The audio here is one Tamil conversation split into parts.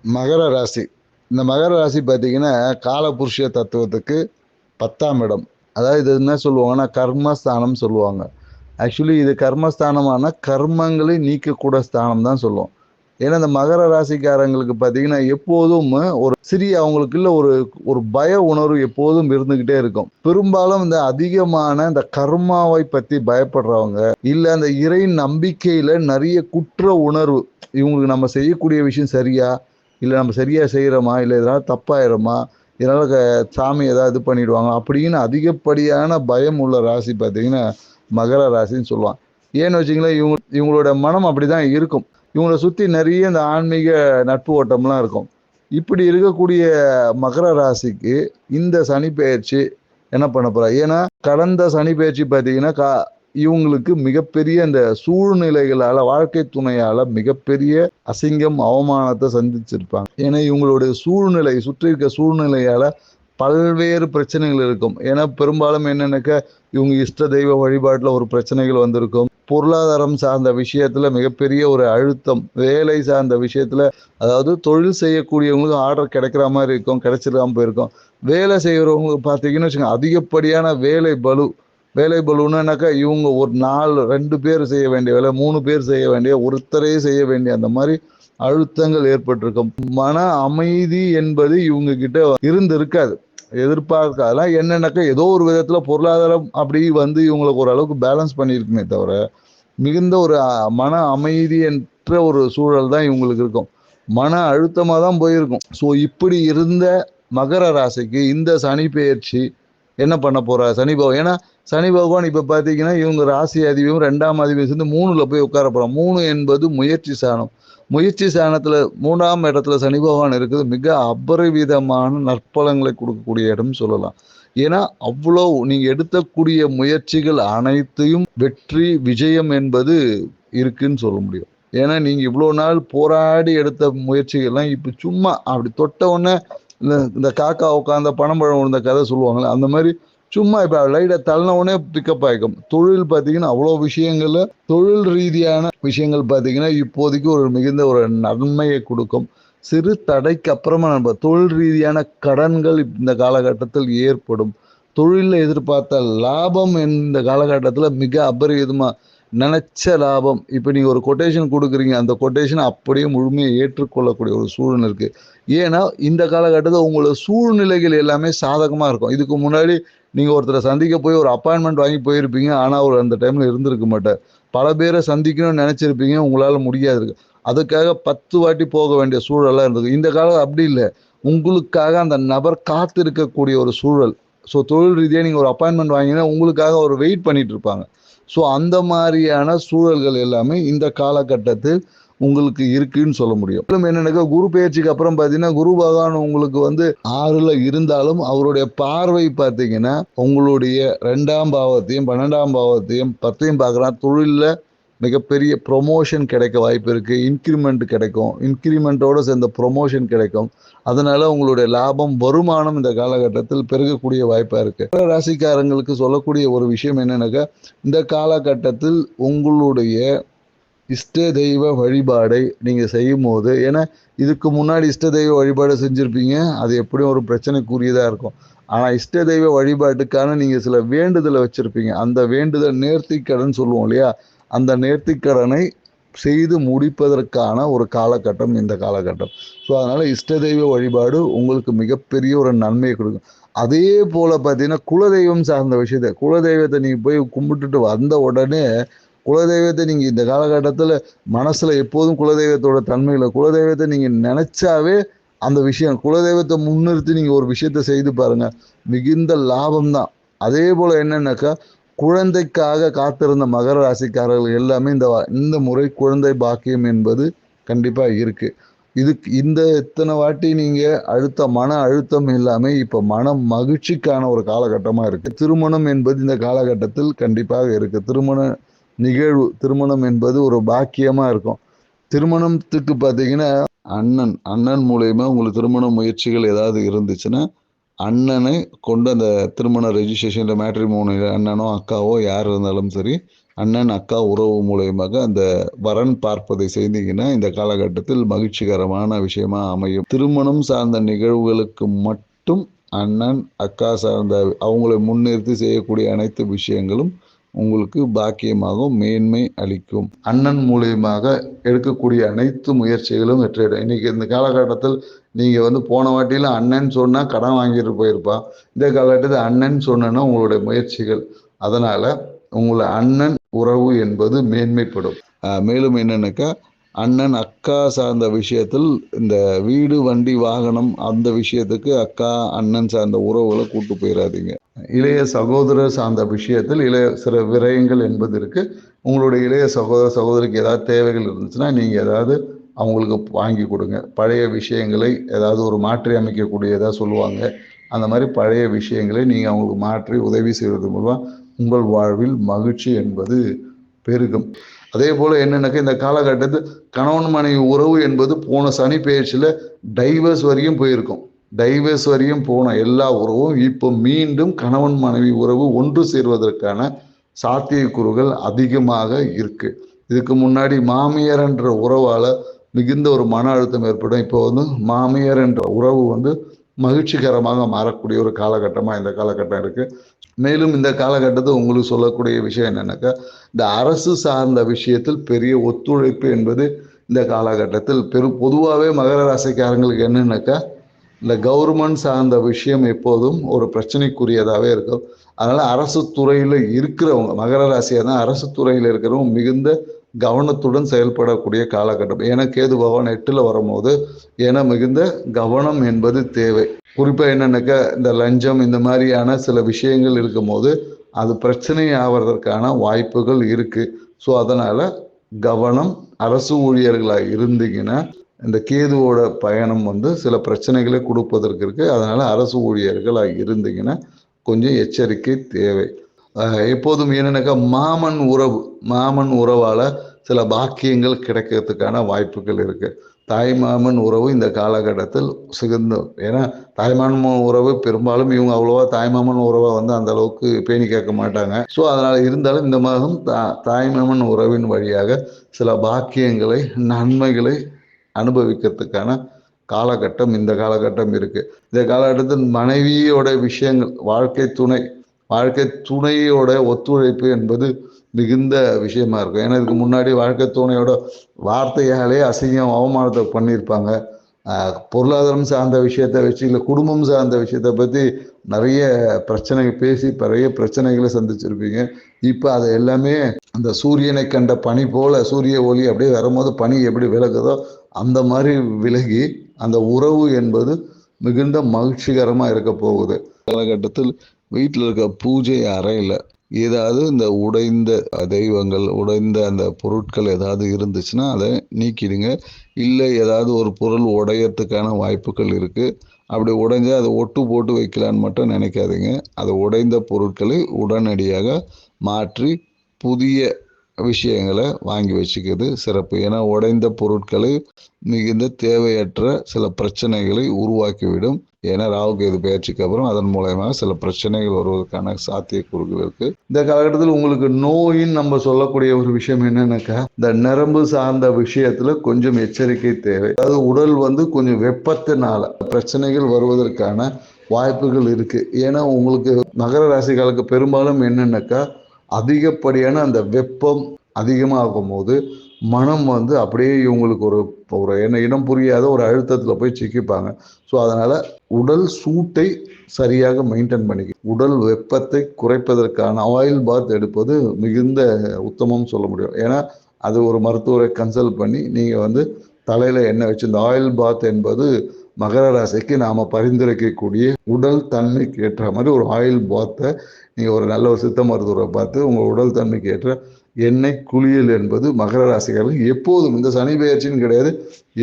மகர ராசி. இந்த மகர ராசி பார்த்தீங்கன்னா, காலபுருஷ தத்துவத்துக்கு 10ஆம் இடம். அதாவது இது என்ன சொல்லுவாங்கன்னா, கர்மஸ்தானம் சொல்லுவாங்க. ஆக்சுவலி இது கர்மஸ்தானமானா, கர்மங்களை நீக்கக்கூட ஸ்தானம் தான் சொல்லுவோம். ஏன்னா, இந்த மகர ராசிக்காரங்களுக்கு பார்த்தீங்கன்னா, எப்போதும் ஒரு சிறிய அவங்களுக்குள்ள ஒரு ஒரு பய உணர்வு எப்போதும் இருந்துகிட்டே இருக்கும். பெரும்பாலும் இந்த அதிகமான இந்த கர்மாவை பத்தி பயப்படுறவங்க, இல்ல அந்த இறை நம்பிக்கையில நெறைய குற்ற உணர்வு, இவங்களுக்கு நம்ம செய்யக்கூடிய விஷயம் சரியா? இல்ல நம்ம சரியா செய்றோமா? இல்ல இதனால தப்பாயிடுமா? இதனால சாமி ஏதாவது இது பண்ணிடுவாங்க அப்படின்னு அதிகப்படியான பயம் உள்ள ராசி பார்த்தீங்கன்னா, மகர ராசின்னு சொல்லுவான். ஏன்னு வச்சுக்கங்களேன், இவங்களோட மனம் அப்படிதான் இருக்கும். இவங்கள சுத்தி நிறைய இந்த ஆன்மீக நட்பு ஓட்டம்லாம் இருக்கும். இப்படி இருக்கக்கூடிய மகர ராசிக்கு இந்த சனி பெயர்ச்சி என்ன பண்ண போறார்? ஏன்னா கடந்த சனி பெயர்ச்சி பார்த்தீங்கன்னா, இவங்களுக்கு மிகப்பெரிய இந்த சூழ்நிலைகளால, வாழ்க்கை துணையால மிகப்பெரிய அசிங்கம், அவமானத்தை சந்திச்சிருப்பாங்க. ஏன்னா இவங்களுடைய சூழ்நிலை, சுற்றி இருக்க சூழ்நிலையால பல்வேறு பிரச்சனைகள் இருக்கும். ஏன்னா பெரும்பாலும் என்னன்னாக்கா, இவங்க இஷ்ட தெய்வ வழிபாட்டுல ஒரு பிரச்சனைகள் வந்திருக்கும். பொருளாதாரம் சார்ந்த விஷயத்துல மிகப்பெரிய ஒரு அழுத்தம், வேலை சார்ந்த விஷயத்துல, அதாவது தொழில் செய்யக்கூடியவங்களுக்கு ஆர்டர் கிடைக்கிற மாதிரி இருக்கும், கிடைச்சிடாம போயிருக்கும். வேலை செய்யறவங்களுக்கு பார்த்தீங்கன்னு வச்சுக்கோங்க, அதிகப்படியான வேலை பளுன்னாக்கா, இவங்க ஒரு 2 பேர் செய்ய வேண்டிய வேலை 3 பேர் செய்ய வேண்டிய, ஒருத்தரே செய்ய வேண்டிய அந்த மாதிரி அழுத்தங்கள் ஏற்பட்டிருக்கும். மன அமைதி என்பது இவங்க கிட்ட இருக்காது. எதிர்பார்க்காதெல்லாம் என்னன்னாக்கா, ஏதோ ஒரு விதத்துல பொருளாதாரம் அப்படி வந்து இவங்களுக்கு ஓரளவுக்கு பேலன்ஸ் பண்ணியிருக்குமே தவிர, மிகுந்த ஒரு மன அமைதி என்ற ஒரு சூழல் தான் இவங்களுக்கு இருக்கும். மன அழுத்தமா தான் போயிருக்கும். ஸோ இப்படி இருந்த மகர ராசிக்கு இந்த சனி பெயர்ச்சி என்ன பண்ண போறார்? சனி பகவான், ஏன்னா சனி பகவான் இப்ப பாத்தீங்கன்னா, இவங்க ராசி அதிபதியும் 2ஆம் அதிபதியும் சேர்ந்து 3ல போய் உட்கார போறாங்க. 3 என்பது முயற்சி ஸ்தானம். முயற்சி ஸ்தானத்துல 3ஆம் இடத்துல சனி பகவான் இருக்குது மிக அபரிவிதமான நற்பலங்களை கொடுக்கக்கூடிய இடம்னு சொல்லலாம். ஏன்னா அவ்வளவு நீங்க எடுக்கக்கூடிய முயற்சிகள் அனைத்தையும் வெற்றி, விஜயம் என்பது இருக்குன்னு சொல்ல முடியும். ஏன்னா நீங்க இவ்வளவு நாள் போராடி எடுத்த முயற்சிகள்லாம் இப்ப சும்மா அப்படி தொட்ட உடனே இந்த காக்கா உட்காந்த பனம்பழம் விழுந்த கதை சொல்லுவாங்கல்ல, அந்த மாதிரி சும்மா இப்ப லைட்டா தள்ளின உடனே பிக்கப் ஆயிக்கும். தொழில் பார்த்தீங்கன்னா அவ்வளோ விஷயங்கள்ல, தொழில் ரீதியான விஷயங்கள் பார்த்தீங்கன்னா இப்போதைக்கு ஒரு மிகுந்த ஒரு நன்மையை கொடுக்கும். சிறு தடைக்கு அப்புறமா நம்ம தொழில் ரீதியான கடன்கள் இந்த காலகட்டத்தில் ஏற்படும். தொழிலில் எதிர்பார்த்த லாபம் இந்த காலகட்டத்தில் மிக அபரிவிதமா நினைச்ச லாபம். இப்போ நீங்க ஒரு கொட்டேஷன் கொடுக்குறீங்க, அந்த கொட்டேஷன் அப்படியே முழுமையை ஏற்றுக்கொள்ளக்கூடிய ஒரு சூழ்நிலை இருக்கு. ஏன்னா இந்த காலகட்டத்தில் உங்களோட சூழ்நிலைகள் எல்லாமே சாதகமா இருக்கும். இதுக்கு முன்னாடி நீங்க ஒருத்தரை சந்திக்க போய் ஒரு அப்பாயின்மெண்ட் வாங்கி போயிருப்பீங்க, ஆனா அவர் அந்த டைம்ல இருந்திருக்க மாட்டார். பல பேரை சந்திக்கணும்னு நினைச்சிருப்பீங்க, உங்களால முடியாது. அதுக்காக 10 வாட்டி போக வேண்டிய சூழலாம் இருந்தது. இந்த காலம் அப்படி இல்லை. உங்களுக்காக அந்த நபர் காத்து இருக்கக்கூடிய ஒரு சூழல். ஸோ தொழில் ரீதியா நீங்க ஒரு அப்பாயின்மெண்ட் வாங்கினா உங்களுக்காக ஒரு வெயிட் பண்ணிட்டு இருப்பாங்க. ஸோ அந்த மாதிரியான சூழல்கள் எல்லாமே இந்த காலகட்டத்தில் உங்களுக்கு இருக்குன்னு சொல்ல முடியும். என்னன்னாக்கா, குரு பெயர்ச்சிக்கு அப்புறம் பார்த்தீங்கன்னா, குரு பகவான் உங்களுக்கு வந்து 6ல இருந்தாலும் அவருடைய பார்வை பார்த்தீங்கன்னா, உங்களுடைய 2ஆம் பாவத்தையும் 12ஆம் பாவத்தையும் 10ஐயும் பார்க்குறான். தொழிலில் மிகப்பெரிய ப்ரொமோஷன் கிடைக்க வாய்ப்பு இருக்கு. இன்கிரிமெண்ட் கிடைக்கும். இன்கிரிமெண்ட்டோட சேர்ந்த ப்ரொமோஷன் கிடைக்கும். அதனால உங்களுடைய லாபம், வருமானம் இந்த காலகட்டத்தில் பெருகக்கூடிய வாய்ப்பா இருக்கு. ராசிக்காரங்களுக்கு சொல்லக்கூடிய ஒரு விஷயம் என்னன்னாக்கா, இந்த காலகட்டத்தில் உங்களுடைய இஷ்ட தெய்வ வழிபாடை நீங்க செய்யும்போது, ஏன்னா இதுக்கு முன்னாடி இஷ்ட தெய்வ வழிபாடு செஞ்சிருப்பீங்க. அது எப்படியும் ஒரு பிரச்சனைக்குரியதா இருக்கும். ஆனா இஷ்ட தெய்வ வழிபாட்டுக்கான நீங்க சில வேண்டுதலை வச்சிருப்பீங்க. அந்த வேண்டுதல் நேர்த்திக்கடன் சொல்லுவோம் இல்லையா? அந்த நேர்த்திக்கடனை செய்து முடிப்பதற்கான ஒரு காலகட்டம் இந்த காலகட்டம். ஸோ அதனால இஷ்ட தெய்வ வழிபாடு உங்களுக்கு மிகப்பெரிய ஒரு நன்மையை கொடுக்கும். அதே போல பார்த்தீங்கன்னா, குலதெய்வம் சார்ந்த விஷயத்த, குலதெய்வத்தை நீங்க போய் கும்பிட்டுட்டு வந்த உடனே, குலதெய்வத்தை நீங்க இந்த காலகட்டத்தில் மனசுல எப்போதும் குலதெய்வத்தோட தன்மைகளை, குலதெய்வத்தை நீங்க நினைச்சாவே அந்த விஷயம், குலதெய்வத்தை முன்னிறுத்தி நீங்க ஒரு விஷயத்த செய்து பாருங்க, மிகுந்த லாபம் தான். அதே போல என்னன்னாக்கா, குழந்தைக்காக காத்திருந்த மகர ராசிக்காரர்கள் எல்லாமே இந்த முறை குழந்தை பாக்கியம் என்பது கண்டிப்பா இருக்கு. இதுக்கு இந்த இத்தனை வாட்டி நீங்க மன அழுத்தம் இல்லாம இப்ப மன மகிழ்ச்சிக்கான ஒரு காலகட்டமா இருக்கு. திருமணம் என்பது இந்த காலகட்டத்தில் கண்டிப்பாக இருக்கு. திருமணம் என்பது ஒரு பாக்கியமா இருக்கும். திருமணத்துக்கு பார்த்தீங்கன்னா, அண்ணன் மூலியமா உங்களுக்கு திருமண முயற்சிகள் ஏதாவது இருந்துச்சுன்னா, அண்ணனை கொண்டு அந்த திருமண ரெஜிஸ்ட்ரேஷன்ல மேட்ரிமோனில அண்ணனோ, அக்காவோ யார் இருந்தாலும் சரி, அண்ணன் அக்கா உறவு மூலயமாக அந்த வரன் பார்ப்பதை செய்தீங்கன்னா இந்த காலகட்டத்தில் மகிழ்ச்சிகரமான விஷயமா அமையும். திருமணம் சார்ந்த நிகழ்வுகளுக்கு மட்டும் அண்ணன் அக்கா சார்ந்த அவங்களை முன்னிறுத்தி செய்யக்கூடிய அனைத்து விஷயங்களும் உங்களுக்கு பாக்கியமாகவும் மேன்மை அளிக்கும். அண்ணன் மூலியமாக எடுக்கக்கூடிய அனைத்து முயற்சிகளும் வெற்றியிடும். இன்னைக்கு இந்த காலகட்டத்தில் நீங்க போன வாட்டியில அண்ணன் சொன்னா கடன் வாங்கிட்டு போயிருப்பான். இந்த காலகட்டத்தில் அண்ணன் சொன்னா உங்களுடைய முயற்சிகள், அதனால உங்களை அண்ணன் உறவு என்பது மேன்மைப்படும். மேலும் என்னன்னாக்கா அண்ணன் அக்கா சார்ந்த விஷயத்தில் இந்த வீடு வண்டி வாகனம் அந்த விஷயத்துக்கு அக்கா அண்ணன் சார்ந்த உறவுகளை கூட்டு போயிடாதீங்க. இளைய சகோதரர் சார்ந்த விஷயத்தில் சில விரயங்கள் என்பது இருக்கு. உங்களுடைய இளைய சகோதர சகோதரிக்கு ஏதாவது தேவைகள் இருந்துச்சுன்னா நீங்க ஏதாவது அவங்களுக்கு வாங்கி கொடுங்க. பழைய விஷயங்களை ஏதாவது ஒரு மாற்றி அமைக்கக்கூடிய ஏதாவது சொல்லுவாங்க, அந்த மாதிரி பழைய விஷயங்களை நீங்க அவங்களுக்கு மாற்றி உதவி செய்வது மூலம் உங்கள் வாழ்வில் மகிழ்ச்சி என்பது பெருகும். அதே போல என்னன்னாக்கா இந்த காலகட்டத்தில் கணவன் மனைவி உறவு என்பது போன சனி பெயர்ச்சியில டைவர்ஸ் வரையும் போயிருக்கும். டைவர்ஸ் வரையும் போன எல்லா உறவும் இப்போ மீண்டும் கணவன் மனைவி உறவு ஒன்று சேர்வதற்கான சாத்தியக்கூறுகள் அதிகமாக இருக்கு. இதுக்கு முன்னாடி மாமியார் என்ற உறவால மிகுந்த ஒரு மன அழுத்தம் ஏற்படும். இப்போ மாமியார் என்ற உறவு மகிழ்ச்சிகரமாக மாறக்கூடிய ஒரு காலகட்டமா இந்த காலகட்டம் இருக்கு. மேலும் இந்த காலகட்டத்தில் உங்களுக்கு சொல்லக்கூடிய விஷயம் என்னன்னாக்கா இந்த அரசு சார்ந்த விஷயத்தில் பெரிய ஒத்துழைப்பு என்பது இந்த காலகட்டத்தில் பொதுவாகவே மகர ராசிக்காரங்களுக்கு என்னன்னாக்கா இந்த கவர்மெண்ட் சார்ந்த விஷயம் எப்போதும் ஒரு பிரச்சனைக்குரியதாகவே இருக்கும். அதனால அரசு துறையில் இருக்கிறவங்க, மகர ராசியாக தான் அரசு துறையில் இருக்கிறவங்க மிகுந்த கவனத்துடன் செயல்படக்கூடிய காலகட்டம். ஏன்னா கேது பகவான் 8ல் வரும்போது மிகுந்த கவனம் என்பது தேவை. குறிப்பாக என்னன்னாக்கா இந்த லஞ்சம் இந்த மாதிரியான சில விஷயங்கள் இருக்கும் போது அது பிரச்சனை ஆவதற்கான வாய்ப்புகள் இருக்கு. ஸோ அதனால கவனம். அரசு ஊழியர்களாக இருந்தீங்கன்னா இந்த கேதுவோட பயணம் சில பிரச்சனைகளை கொடுப்பதற்கு இருக்கு. அதனால அரசு ஊழியர்களாக இருந்தீங்கன்னா கொஞ்சம் எச்சரிக்கை தேவை. எப்போதும் என்னன்னாக்கா மாமன் உறவால சில பாக்கியங்கள் கிடைக்கிறதுக்கான வாய்ப்புகள் இருக்கு. தாய்மாமன் உறவு இந்த காலகட்டத்தில் சிறந்த, ஏன்னா தாய்மாமன் உறவு பெரும்பாலும் இவங்க அவ்வளோவா தாய்மாமன் உறவை அந்த அளவுக்கு பேணி கேட்க மாட்டாங்க. ஸோ அதனால இருந்தாலும் இந்த மாதம் தாய்மாமன் உறவின் வழியாக சில பாக்கியங்களை நன்மைகளை அனுபவிக்கிறதுக்கான காலகட்டம் இந்த காலகட்டம் இருக்கு. இந்த காலகட்டத்தில் மனைவியோட விஷயங்கள், வாழ்க்கை துணையோட ஒத்துழைப்பு என்பது மிகுந்த விஷயமா இருக்கும். ஏன்னா இதுக்கு முன்னாடி வாழ்க்கை துணையோட வார்த்தையாலே அசிங்கம் அவமானத்தை பண்ணியிருப்பாங்க. பொருளாதாரம் சார்ந்த விஷயத்தை வச்சு இல்லை குடும்பம் சார்ந்த விஷயத்தை பற்றி நிறைய நிறைய பிரச்சனைகளை சந்திச்சிருப்பீங்க. இப்போ அதை எல்லாமே அந்த சூரியனை கண்ட பனி போல சூரிய ஒளி அப்படியே வரும்போது பனி எப்படி விலகுதோ அந்த மாதிரி விலகி அந்த உறவு என்பது மிகுந்த மகிழ்ச்சிகரமாக இருக்க போகுது. காலகட்டத்தில் வீட்டில் இருக்க பூஜை அறையில் ஏதாவது இந்த உடைந்த தெய்வங்கள், உடைந்த அந்த பொருட்கள் ஏதாவது இருந்துச்சுன்னா அதை நீக்கிடுங்க. இல்லை ஏதாவது ஒரு பொருள் உடையறதுக்கான வாய்ப்புகள் இருக்குது. அப்படி உடைஞ்சா அதை ஒட்டு போட்டு வைக்கலான்னு மட்டும் நினைக்காதீங்க. அது உடைந்த பொருட்களை உடனடியாக மாற்றி புதிய விஷயங்களை வாங்கி வச்சுக்கிறது சிறப்பு. ஏன்னா உடைந்த பொருட்களை மிகுந்த தேவையற்ற சில பிரச்சனைகளை உருவாக்கிவிடும். ஏன்னா ராகு கேது பயிற்சிக்கு அப்புறம் அதன் மூலயமா சில பிரச்சனைகள் வருவதற்கான சாத்தியக்கூறுகள் இருக்கு. இந்த காலகட்டத்தில் உங்களுக்கு நோயின்னு நம்ம சொல்லக்கூடிய ஒரு விஷயம் என்னன்னாக்கா இந்த நரம்பு சார்ந்த விஷயத்துல கொஞ்சம் எச்சரிக்கை தேவை. அதாவது உடல் கொஞ்சம் வெப்பத்தினால பிரச்சனைகள் வருவதற்கான வாய்ப்புகள் இருக்கு. ஏன்னா உங்களுக்கு மகர ராசிகளுக்கு பெரும்பாலும் என்னன்னாக்கா அதிகப்படியான அந்த வெப்பம் அதிகமாகும் போது மனம் அப்படியே இவங்களுக்கு ஒரு இனம் புரியாத ஒரு அழுத்தத்தில் போய் சிக்கிப்பாங்க. ஸோ அதனால உடல் சூட்டை சரியாக மெயின்டைன் பண்ணிக்க, உடல் வெப்பத்தை குறைப்பதற்கான ஆயில் பாத் எடுப்பது மிகுந்த உத்தமம் சொல்ல முடியும். ஏன்னா அது ஒரு மருத்துவரை கன்சல்ட் பண்ணி நீங்கள் தலையில் எண்ணெய் வச்சு இந்த ஆயில் பாத் என்பது மகர ராசிக்கு நாம் பரிந்துரைக்கக்கூடிய உடல் தன்மைக்கு ஏற்ற மாதிரி ஒரு ஆயில் பாத்தை நீங்கள் ஒரு நல்ல ஒரு சித்த மருத்துவரை பார்த்து உங்கள் உடல் தன்மைக்கு ஏற்ற எண்ணெய் குளியல் என்பது மகர ராசிக்காரர்களுக்கு எப்போதும், இந்த சனி பெயர்ச்சின்னு கிடையாது,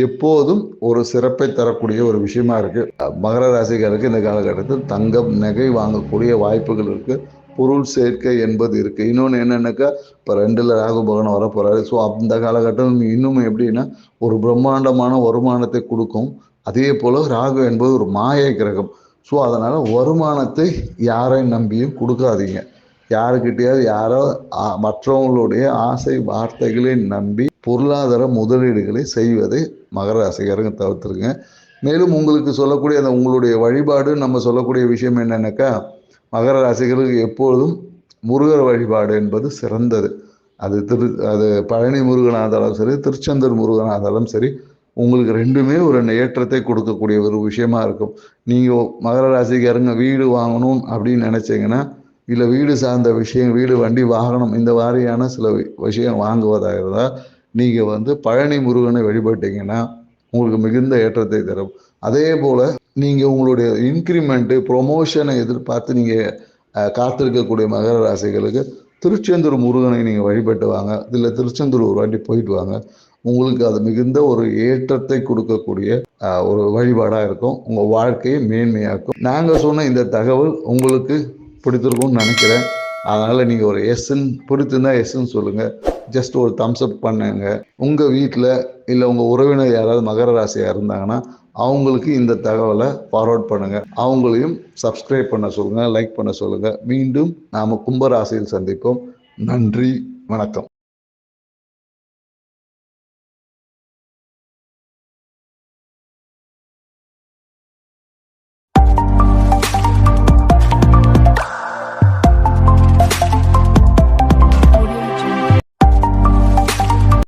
எப்போதும் ஒரு சிறப்பை தரக்கூடிய ஒரு விஷயமா இருக்கு. மகர ராசிக்காரருக்கு இந்த காலகட்டத்தில் தங்கம் நகை வாங்கக்கூடிய வாய்ப்புகள் இருக்கு. பொருள் சேர்க்கை என்பது இருக்கு. இன்னொன்று என்னன்னாக்கா இப்போ 2ல் ராகு பகவான் வர போறாரு. ஸோ அந்த காலகட்டம் இன்னும் எப்படின்னா ஒரு பிரம்மாண்டமான வருமானத்தை கொடுக்கும். அதே போல ராகு என்பது ஒரு மாயை கிரகம். ஸோ அதனால வருமானத்தை யாரை நம்பியும் கொடுக்காதீங்க. யாருக்கிட்டையாவது யாரோ மற்றவங்களுடைய ஆசை வார்த்தைகளை நம்பி பொருளாதார முதலீடுகளை செய்வதை மகர ராசிக்காரங்க தவிர்த்துருங்க. மேலும் உங்களுக்கு சொல்லக்கூடிய அந்த உங்களுடைய வழிபாடு நம்ம சொல்லக்கூடிய விஷயம் என்னன்னாக்கா, மகர ராசிகளுக்கு எப்பொழுதும் முருகர் வழிபாடு என்பது சிறந்தது. அது பழனி முருகனாக இருந்தாலும் சரி, திருச்செந்தூர் முருகனாக இருந்தாலும் சரி, உங்களுக்கு ரெண்டுமே ஒரு ஏற்றத்தை கொடுக்கக்கூடிய ஒரு விஷயமா இருக்கும். நீங்கள் மகர ராசிக்காரங்க வீடு வாங்கணும் அப்படின்னு நினைச்சீங்கன்னா, இல்லை வீடு சார்ந்த விஷயம், வீடு வண்டி வாகனம் இந்த மாதிரியான சில விஷயம் வாங்குவதாக இருந்தால் நீங்கள் பழனி முருகனை வழிபட்டீங்கன்னா உங்களுக்கு மிகுந்த ஏற்றத்தை தரும். அதே போல் நீங்கள் உங்களுடைய இன்க்ரிமெண்ட்டு ப்ரொமோஷனை எதிர்பார்த்து நீங்கள் காத்திருக்கக்கூடிய மகர ராசிகளுக்கு திருச்செந்தூர் முருகனை நீங்கள் வழிபட்டு வாங்க. இதில் திருச்செந்தூர் ஒரு வாட்டி போயிட்டு வாங்க. உங்களுக்கு அது மிகுந்த ஒரு ஏற்றத்தை கொடுக்கக்கூடிய ஒரு வழிபாடாக இருக்கும். உங்கள் வாழ்க்கையை மேன்மையாக்கும். நாங்கள் சொன்ன இந்த தகவல் உங்களுக்கு பிடித்திருக்கும்னு நினைக்கிறேன். அதனால் நீங்கள் ஒரு எஸ்ன்னு பிடித்திருந்தா எஸ்ன்னு சொல்லுங்கள். ஜஸ்ட் ஒரு தம்ஸ் அப் பண்ணுங்க. உங்கள் வீட்டில் இல்லை உங்கள் உறவினர் யாராவது மகர ராசியாக இருந்தாங்கன்னா அவங்களுக்கு இந்த தகவலை ஃபார்வர்ட் பண்ணுங்கள். அவங்களையும் சப்ஸ்கிரைப் பண்ண சொல்லுங்கள், லைக் பண்ண சொல்லுங்கள். மீண்டும் நாம் கும்பராசியில் சந்திப்போம். நன்றி, வணக்கம்.